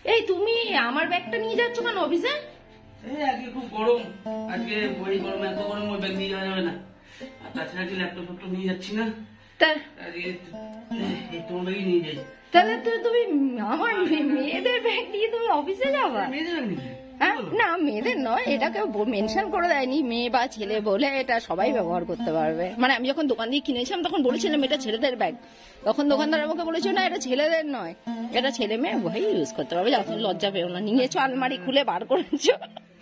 এই তুমি আমার ব্যাগটা নিয়ে যাচ্ছ কেন অফিসে? আজকে খুব গরম, আজকে বই গরম, এত গরম ওই ব্যাগ নিয়ে যাওয়া যাবে না। আর তাছাড়া কি ল্যাপটপ ফ্যাপটপ নিয়ে যাচ্ছি না, তোমার ব্যাগই নিয়ে যাই। তাহলে তো তুমি আমার মেয়েদের ব্যাগ নিয়ে তুমি অফিসে যাবা? মেয়েদের ব্যাগ নিয়ে? না মেয়েদের নয়, এটাকে মেনশন করে দেয়নি, মেয়ে বা ছেলে বলে এটা সবাই ব্যবহার করতে পারবে। মানে আমি যখন দোকান দিয়ে কিনেছিলাম তখন বলেছিলাম এটা ছেলেদের ব্যাগ, তখন দোকানদার আমাকে বলেছিল না এটা ছেলেদের নয়, এটা ছেলে মেয়ে উভয়ই ইউজ করতে পারবে, যখন লজ্জা পেও না। নিয়েছো, আলমারি খুলে বার করেছো,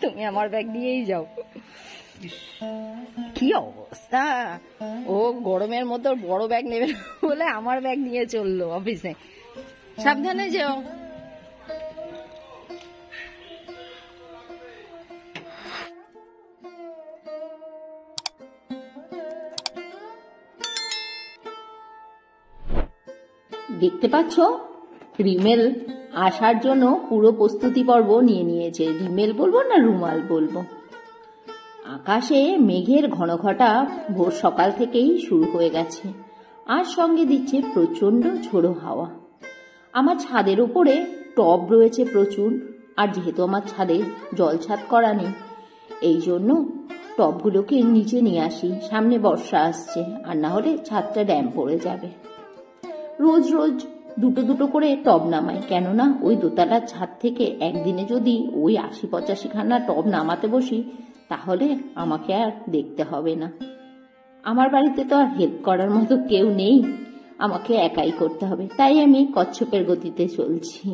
তুমি আমার ব্যাগ নিয়েই যাও। কি অবস্থা, ও গরমের মধ্যে বড় ব্যাগ নেবে বলে আমার ব্যাগ নিয়ে চললো অফিসে। সাবধানে যেও। দেখতে পাচ্ছ রিমেল আসার জন্য পুরো প্রস্তুতি পর্ব নিয়ে নিয়েছে। রিমেল বলবো না রুমাল বলবো। আকাশে মেঘের ঘন ঘটা ভোর সকাল থেকেই শুরু হয়ে গেছে, আর সঙ্গে দিচ্ছে প্রচন্ড ঝোড়ো হাওয়া। আমার ছাদের উপরে টব রয়েছে প্রচুর, আর যেহেতু আমার ছাদে জল ছাদ করা নেই, এই জন্য টবগুলোকে নিচে নিয়ে আসি। সামনে বর্ষা আসছে, আর না হলে ছাদটা ড্যাম পড়ে যাবে। রোজ রোজ দুটো দুটো করে টব নামাই, কেননা ওই দোতলার ছাদ থেকে একদিনে যদি ওই ৮০-৮৫ খানা টব নামাতে বসি তাহলে আমাকে আর দেখতে হবে না। আমার বাড়িতে তো আর হেল্প করার মতো কেউ নেই, আমাকে একাই করতে হবে, তাই আমি কচ্ছপের গতিতে চলছি,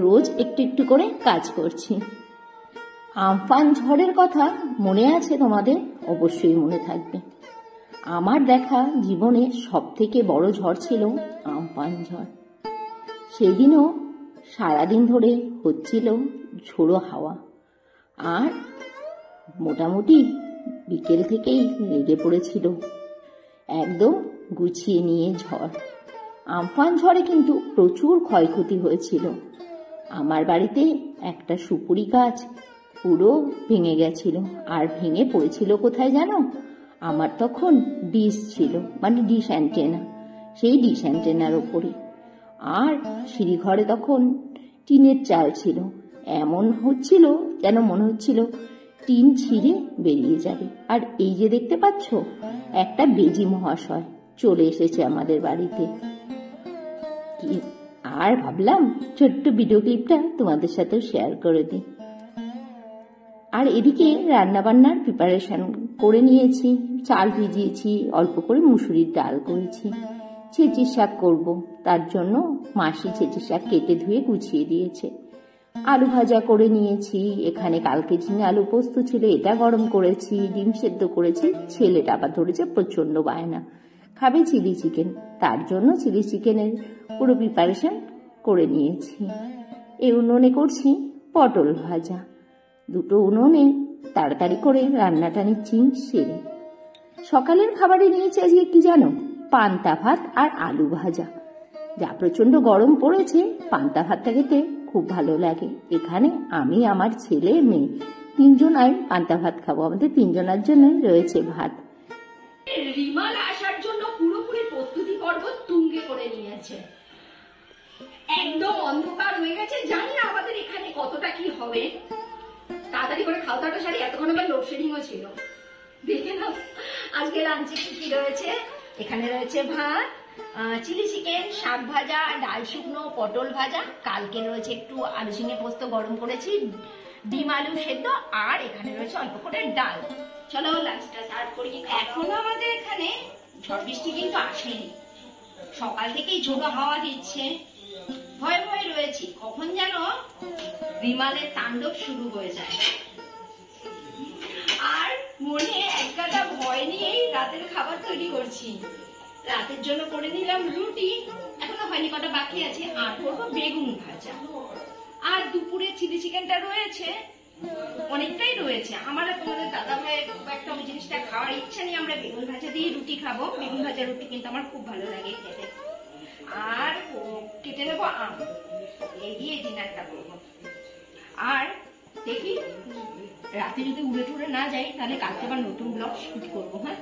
রোজ একটু একটু করে কাজ করছি। আমফান ঝড়ের কথা মনে আছে তোমাদের? অবশ্যই মনে থাকবে। আমার দেখা জীবনের সব থেকে বড় ঝড় ছিল আমফান ঝড়। সেদিনও সারাদিন ধরে হচ্ছিল ঝোড়ো হাওয়া, আর মোটামুটি বিকেল থেকেই লেগে পড়েছিল একদম গুছিয়ে নিয়ে ঝড়। আমফান ঝড়ে কিন্তু প্রচুর ক্ষয়ক্ষতি হয়েছিল। আমার বাড়িতে একটা সুপুরি গাছ পুরো ভেঙে গেছিল, আর ভেঙে পড়েছিল কোথায় জানো? আমার তখন ডিশ ছিল, মানে ডিশ অ্যান্টেনা, সেই ডিশ অ্যান্টেনার ওপরে। আর সিঁড়িঘরে তখন টিনের চাল ছিল, এমন হচ্ছিল যেন মনে হচ্ছিল টিন ছিঁড়ে বেরিয়ে যাবে। আর এই যে দেখতে পাচ্ছ, একটা বেজি মহাশয় চলে এসেছে আমাদের বাড়িতে। আর ভাবলাম ছোট্ট ভিডিও ক্লিপটা তোমাদের সাথেও শেয়ার করে দিই। আর এদিকে রান্নাবান্নার প্রিপারেশন করে নিয়েছি, চাল ভিজিয়েছি, অল্প করে মুসুরির ডাল করেছি, ছেঁচির শাক করবো, তার জন্য মাসি ছেঁচির শাক কেটে ধুয়ে গুছিয়ে দিয়েছে। আলু ভাজা করে নিয়েছি, এখানে কালকে ঝিঙে আলু পোস্ত ছিল, এটা গরম করেছি, ডিম সেদ্ধ করেছি। ছেলেটা আবার ধরেছে প্রচন্ড বায়না, খাবে চিলি চিকেন, তার জন্য চিলি চিকেনের পুরো প্রিপারেশন করে নিয়েছি। এই উনুনে করছি পটল ভাজা, দুটো উনুনে তাড়াতাড়ি করে রান্নাটা নিচ্ছি সেরে। সকালের খাবারে নিয়েছি আজকে কি জানো? পান্তা ভাত আর আলু ভাজা। যা প্রচন্ড গরম পড়েছে, পান্তা ভাতটা খেতে খুব ভালো লাগে। এখানে আমি, আমার ছেলে, মেয়ে তিনজনাই পান্তা ভাত খাবো। আমাদের তিনজনের জন্য রয়েছে ভাত। রিমাল আসার জন্য পুরোপুরি প্রস্তুতি পর্ব তুঙ্গে করে নিয়েছে। একদম অন্ধকার হয়ে গেছে, জানি না আমাদের এখানে কতটা কি হবে। তাড়াতাড়ি করে খাওয়াটা সারি, এতক্ষণ আবার লোডশেডিংও ছিল। দেখে নাও আজকে লাঞ্চে কি কি রয়েছে। এখানে রয়েছে ভাত, চিলি চিকেন, শাক ভাজা, ডাল শুকনো, পটল ভাজা, কালকে রয়েছে একটু আলু ঝিঙে পোস্ত গরম করেছি, ডিম আলু সেদ্ধ, আর এখানে রয়েছে অল্প করে ডাল। চলো লাঞ্চটা সার্ভ করি। এখনো আমাদের এখানে ঝড় বৃষ্টি কিন্তু আসেনি, সকাল থেকেই ঝোড়ো হাওয়া দিচ্ছে, ভয়ে ভয়ে রয়েছি কখন যেন বিমানের তাণ্ডব শুরু হয়ে যায়। আর মনে একটা ভয় নিয়েই রাতের খাবার তৈরি করছি। রাতের জন্য করে নিলাম রুটি, এখনো হয়নি, কটা বাকি আছে, আর করবো বেগুন ভাজা। আর দুপুরে চিলি চিকেনটা রয়েছে, অনেকটাই রয়েছে। আমার তোমাদের দাদা ভাইয়ের খুব একটা ওই জিনিসটা খাওয়ার ইচ্ছা নেই, আমরা বেগুন ভাজা দিয়ে রুটি খাবো। বেগুন ভাজা রুটি কিন্তু আমার খুব ভালো লাগে খেতে। আর কেটে নেবো আম, এগিয়ে ডিনারটা করবো। আর দেখি রাতে যদি উড়ে টুড়ে না যাই তাহলে কালকে আবার নতুন ব্লগ শুট করবো। হ্যাঁ।